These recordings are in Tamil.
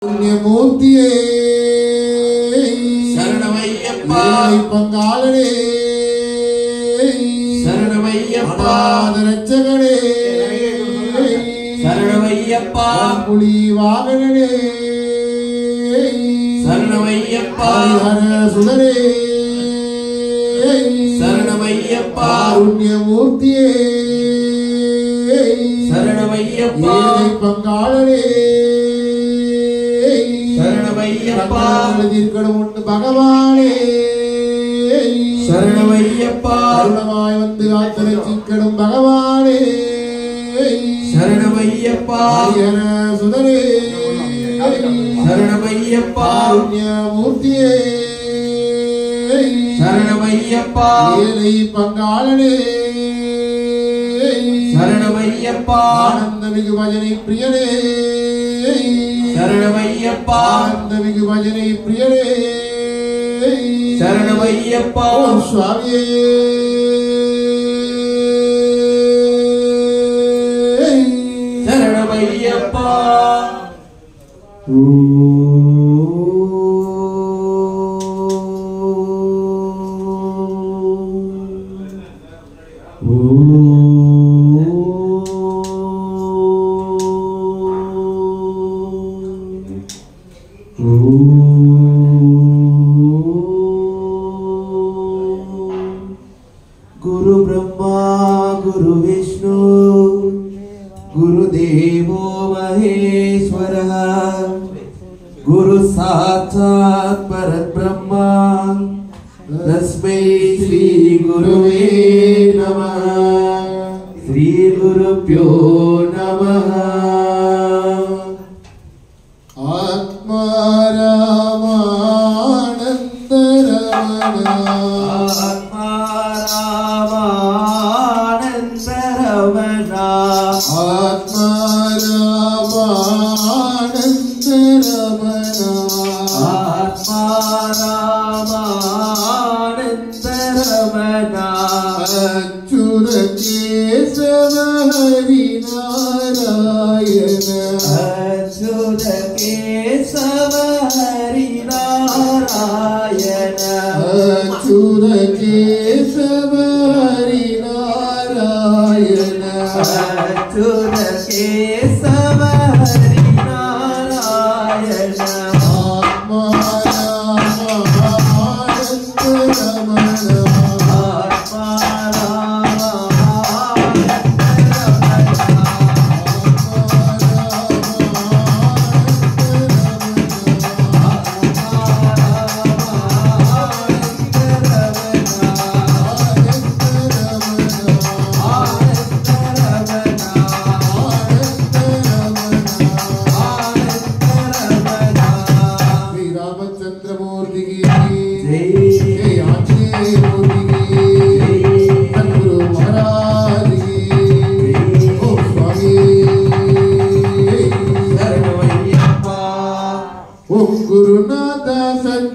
புண்ணியமூர்த்தியே சரணமையப்பா பங்காளனே சரணமையப்பா ரட்சகனே சரணமையப்பா புலி வாகனனே சரணமையப்பா ஹர சுதரே சரணமையப்பா புண்ணியமூர்த்தியே சரணமையப்பா பங்காளனே சரணமையப்பா பகவானே சரணமையப்பா அருணமாய் வந்து காத்தரட்சிக்கணும் பகவானே சரணமையப்பா ஹர சுதரே சரணமையப்பா புண்ணியமூர்த்தியே சரணமையப்பா ஏழை பங்காளனே சரணமையப்பா ஆனந்தமிகு பஜனை பிரியனே சரணமையப்பா ஆனந்தமிகு பஜனை பிரியனே சரணமையப்பா சுவாமியே சரணமையப்பா गुरु ब्रह्मा गुरु विष्णु गुरुदेवो महेश्वरः गुरु साक्षात् परब्रह्मा तस्मै श्री गुरुवे नमः श्री गुरुभ्यो नमः आत्मा रामानंद रमण आत्मा रामानंद रमण आत्मा रामानंद रमण अच्युत केशव हरि नारायण अच्युत केशव हरि नारायण अच्युत केशव हरि नारायण अच्युत केशव हरि नारायण आत्मा रामानंद रमण आत्मा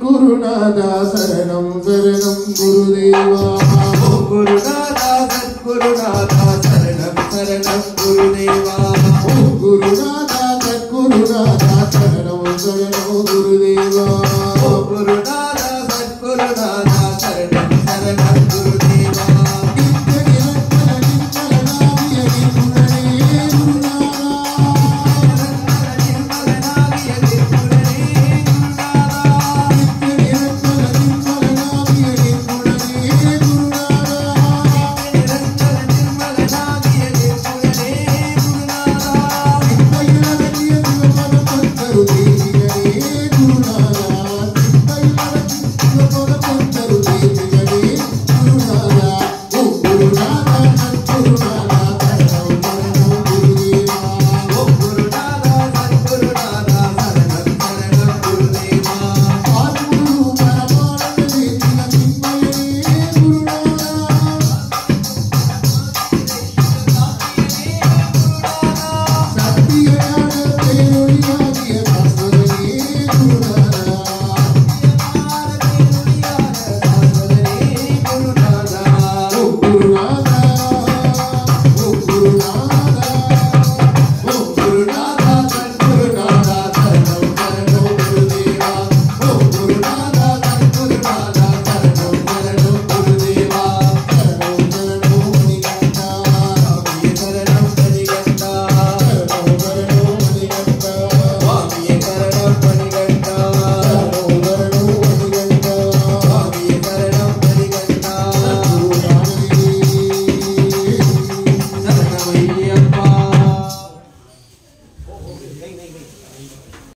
गुरुनाथा शरणं शरणं गुरुदेवा गुरुनाथा सद्गुरुनाथा शरणं शरणं गुरुदेवा गुरुनाथा सद्गुरुनाथा शरणं शरणं गुरुदेवा